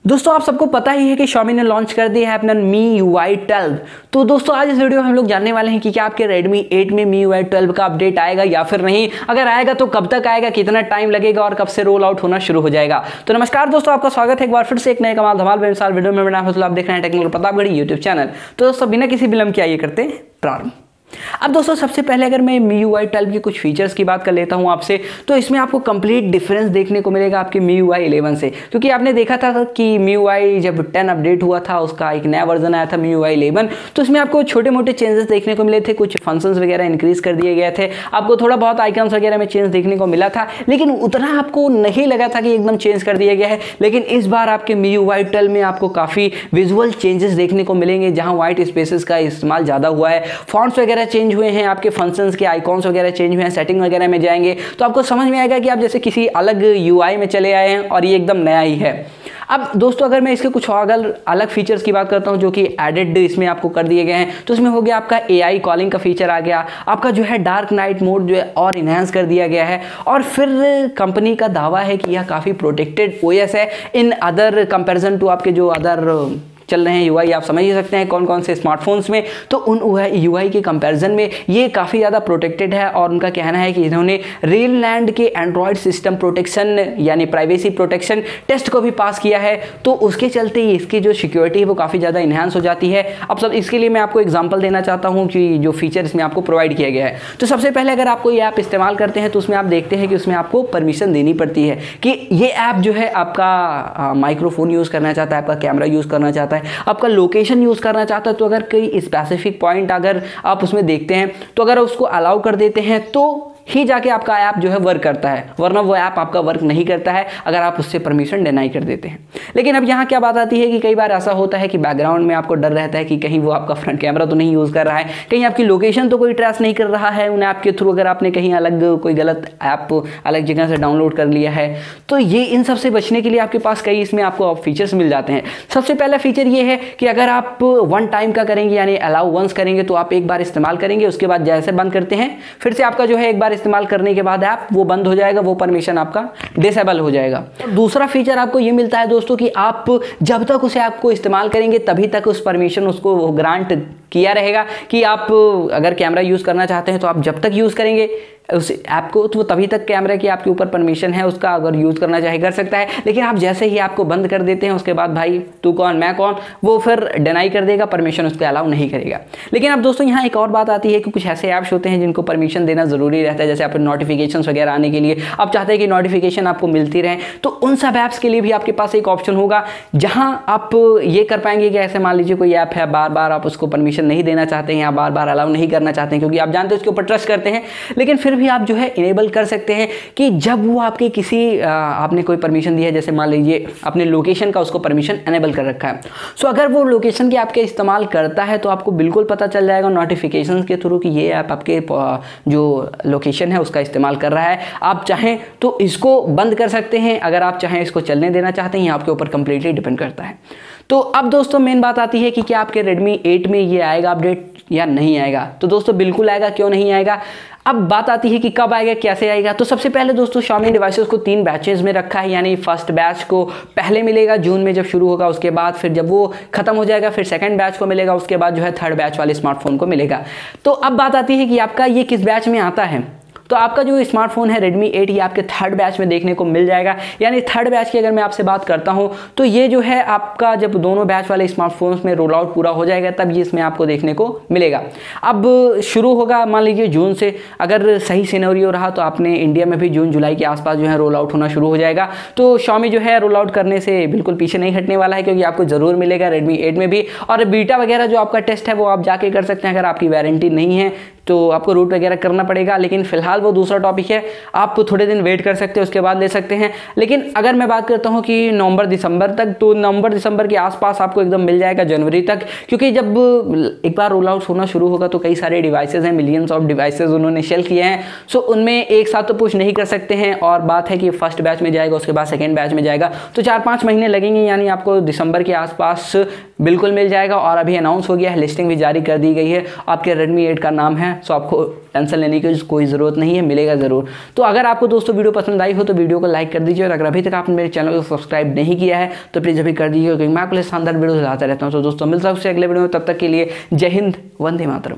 दोस्तों आप सबको पता ही है कि Xiaomi ने लॉन्च कर दिया है अपना MIUI 12। तो दोस्तों आज इस वीडियो में हम लोग जानने वाले हैं कि क्या आपके Redmi 8 में MIUI 12 का अपडेट आएगा या फिर नहीं, अगर आएगा तो कब तक आएगा, कितना टाइम लगेगा और कब से रोल आउट होना शुरू हो जाएगा। तो नमस्कार दोस्तों, आपका स्वागत है एक बार फिर से एक नए कमाल धमाल बेमिसाल वीडियो में। मेरा नाम है, आप देख रहे हैं टेक्निकल प्रतापगढ़ यूट्यूब चैनल। तो दोस्तों बिना किसी विलंब के आइए करते हैं प्रारंभ। अब दोस्तों सबसे पहले अगर मैं MIUI 12 के कुछ फीचर्स की बात कर लेता हूं आपसे, तो इसमें आपको कंप्लीट डिफरेंस देखने को मिलेगा आपके MIUI 11 से। क्योंकि आपने देखा था कि MIUI जब 10 अपडेट हुआ था, उसका एक नया वर्जन आया था MIUI 11, तो इसमें आपको छोटे मोटे चेंजेस देखने को मिले थे, कुछ फंक्शंस वगैरह इंक्रीज कर दिए गए थे, आपको थोड़ा बहुत आइकन्स वगैरह में चेंज देखने को मिला था, लेकिन उतना आपको नहीं लगा था कि एकदम चेंज कर दिया गया है। लेकिन इस बार आपके MIUI 12 में आपको काफ़ी विजुअल चेंजेस देखने को मिलेंगे, जहाँ व्हाइट स्पेसेस का इस्तेमाल ज़्यादा हुआ है, फॉन्ट्स वगैरह चेंज हुए हैं, आपके फंक्शंस के आइकॉन्स वगैरह चेंज हुए हैं, सेटिंग वगैरह में जाएंगे तो आपको समझ में आएगा कि आप जैसे किसी अलग UI में चले आए हैं और ये एकदम नया ही है। अब दोस्तों अगर मैं इसके कुछ अगर अलग फीचर्स की बात करता हूं जो कि एडेड इसमें आपको कर दिए गए हैं, तो इसमें हो गया आपका AI कॉलिंग का फीचर आ गया, आपका जो है डार्क नाइट मोड जो है और इन्हांस कर दिया गया है, और फिर कंपनी का दावा है कि यह काफ़ी प्रोटेक्टेड OS है इन अदर कंपेरिजन टू आपके जो अदर चल रहे हैं UI, आप समझ ही सकते हैं कौन कौन से स्मार्टफोन्स में, तो उन UI के कंपैरिजन में ये काफ़ी ज़्यादा प्रोटेक्टेड है। और उनका कहना है कि इन्होंने रेनलैंड के एंड्रॉयड सिस्टम प्रोटेक्शन यानी प्राइवेसी प्रोटेक्शन टेस्ट को भी पास किया है, तो उसके चलते ही इसकी जो सिक्योरिटी है वो काफ़ी ज़्यादा इन्हांस हो जाती है। अब सब इसके लिए मैं आपको एग्जाम्पल देना चाहता हूँ कि जो फीचर इसमें आपको प्रोवाइड किया गया है। तो सबसे पहले अगर आप कोई ऐप इस्तेमाल करते हैं तो उसमें आप देखते हैं कि उसमें आपको परमिशन देनी पड़ती है कि ये ऐप जो है आपका माइक्रोफोन यूज़ करना चाहता है, आपका कैमरा यूज़ करना चाहता है, आपका लोकेशन यूज़ करना चाहता है, तो अगर कोई स्पेसिफिक पॉइंट अगर आप उसमें देखते हैं तो अगर उसको अलाउ कर देते हैं तो ही जाके आपका ऐप जो है वर्क करता है, वरना वो ऐप आपका वर्क नहीं करता है अगर आप उससे परमिशन डिनाई कर देते हैं। लेकिन अब यहाँ क्या बात आती है कि कई बार ऐसा होता है कि बैकग्राउंड में आपको डर रहता है कि कहीं वो आपका फ्रंट कैमरा तो नहीं यूज़ कर रहा है, कहीं आपकी लोकेशन तो कोई ट्रेस नहीं कर रहा है उन ऐप के थ्रू, अगर आपने कहीं अलग कोई गलत ऐप अलग जगह से डाउनलोड कर लिया है। तो ये इन सब से बचने के लिए आपके पास कई इसमें आपको फीचर्स मिल जाते हैं। सबसे पहला फीचर ये है कि अगर आप वन टाइम का करेंगे यानी अलाउ वंस करेंगे, तो आप एक बार इस्तेमाल करेंगे, उसके बाद जैसे बंद करते हैं फिर से आपका जो है एक बार इस्तेमाल करने के बाद ऐप वो बंद हो जाएगा, वो परमिशन आपका डिसेबल हो जाएगा। दूसरा फीचर आपको ये मिलता है दोस्तों कि आप जब तक उस ऐप को इस्तेमाल करेंगे तभी तक उस परमिशन उसको ग्रांट किया रहेगा कि आप अगर कैमरा यूज़ करना चाहते हैं तो आप जब तक यूज़ करेंगे उस ऐप को तो तभी तक कैमरे की आपके ऊपर परमिशन है, उसका अगर यूज़ करना चाहे कर सकता है। लेकिन आप जैसे ही ऐप को बंद कर देते हैं उसके बाद भाई तू कौन मैं कौन, वो फिर डिनाई कर देगा, परमिशन उसको अलाउ नहीं करेगा। लेकिन अब दोस्तों यहाँ एक और बात आती है कि कुछ ऐसे ऐप्स होते हैं जिनको परमिशन देना ज़रूरी रहता है, जैसे आपके नोटिफिकेशन वगैरह आने के लिए आप चाहते हैं कि नोटिफिकेशन आपको मिलती रहे, तो उन सब ऐप्स के लिए भी आपके पास एक ऑप्शन होगा जहाँ आप ये कर पाएंगे कि ऐसे मान लीजिए कोई ऐप है, बार बार आप उसको परमिशन नहीं देना चाहते हैं या बार बार अलाउ नहीं करना चाहते हैं क्योंकि आप जानते हैं उसके ऊपर ट्रस्ट करते हैं, लेकिन फिर भी आप जो है इनेबल कर सकते हैं कि जब वो आपके किसी आपने कोई परमिशन दिया है, जैसे मान लीजिए अपने लोकेशन का उसको परमिशन इनेबल कर रखा है, सो अगर वो लोकेशन के आपके इस्तेमाल करता है तो आपको बिल्कुल पता चल जाएगा नोटिफिकेशंस के थ्रू कि ये ऐप आपके जो लोकेशन है उसका इस्तेमाल कर रहा है। आप चाहें तो इसको बंद कर सकते हैं, अगर आप चाहें इसको चलने देना चाहते हैं, ये आपके ऊपर कंप्लीटली डिपेंड करता है। तो अब दोस्तों मेन बात आती है कि क्या आपके Redmi 8 में ये आएगा अपडेट या नहीं आएगा। तो दोस्तों बिल्कुल आएगा, क्यों नहीं आएगा। अब बात आती है कि कब आएगा, कैसे आएगा। तो सबसे पहले दोस्तों Xiaomi डिवाइसेस को 3 बैचेस में रखा है, यानी फर्स्ट बैच को पहले मिलेगा जून में जब शुरू होगा, उसके बाद फिर जब वो खत्म हो जाएगा फिर सेकंड बैच को मिलेगा, उसके बाद जो है थर्ड बैच वाले स्मार्टफोन को मिलेगा। तो अब बात आती है कि आपका ये किस बैच में आता है। तो आपका जो स्मार्टफोन है Redmi 8 ये आपके थर्ड बैच में देखने को मिल जाएगा। यानी थर्ड बैच की अगर मैं आपसे बात करता हूं तो ये जो है आपका जब दोनों बैच वाले स्मार्टफोन्स में रोल आउट पूरा हो जाएगा तब ये इसमें आपको देखने को मिलेगा। अब शुरू होगा मान लीजिए जून से, अगर सही सिनेरियो रहा तो आपने इंडिया में भी जून जुलाई के आसपास जो है रोल आउट होना शुरू हो जाएगा। तो Xiaomi जो है रोल आउट करने से बिल्कुल पीछे नहीं हटने वाला है, क्योंकि आपको ज़रूर मिलेगा Redmi 8 में भी। और बीटा वगैरह जो आपका टेस्ट है वो आप जाके कर सकते हैं, अगर आपकी वारंटी नहीं है तो आपको रूट वगैरह करना पड़ेगा, लेकिन फिलहाल वो दूसरा टॉपिक है, आप थोड़े दिन वेट कर सकते हैं उसके बाद ले सकते हैं। लेकिन अगर मैं बात करता हूँ कि नवंबर दिसंबर तक, तो नवंबर दिसंबर के आसपास आपको एकदम मिल जाएगा, जनवरी तक, क्योंकि जब एक बार रोल आउट होना शुरू होगा तो कई सारे डिवाइसेज हैं, मिलियंस ऑफ डिवाइसेज उन्होंने सेल किए हैं, सो उनमें एक साथ तो पुश नहीं कर सकते हैं। और बात है कि फर्स्ट बैच में जाएगा उसके बाद सेकेंड बैच में जाएगा, तो 4-5 महीने लगेंगे, यानी आपको दिसंबर के आसपास बिल्कुल मिल जाएगा। और अभी अनाउंस हो गया है, लिस्टिंग भी जारी कर दी गई है, आपके Redmi 8 का नाम है सो आपको टेंशन लेने की कोई ज़रूरत नहीं है, मिलेगा ज़रूर। तो अगर आपको दोस्तों वीडियो पसंद आई हो तो वीडियो को लाइक कर दीजिए, और अगर अभी तक आपने मेरे चैनल को सब्सक्राइब नहीं किया है तो प्लीज़ अभी कर दीजिए, क्योंकि मैं आपके लिए शानदार वीडियो लाता रहता हूँ। तो दोस्तों मिलता हूँ उससे अगले वीडियो में, तब तक के लिए जय हिंद, वंदे मातरम।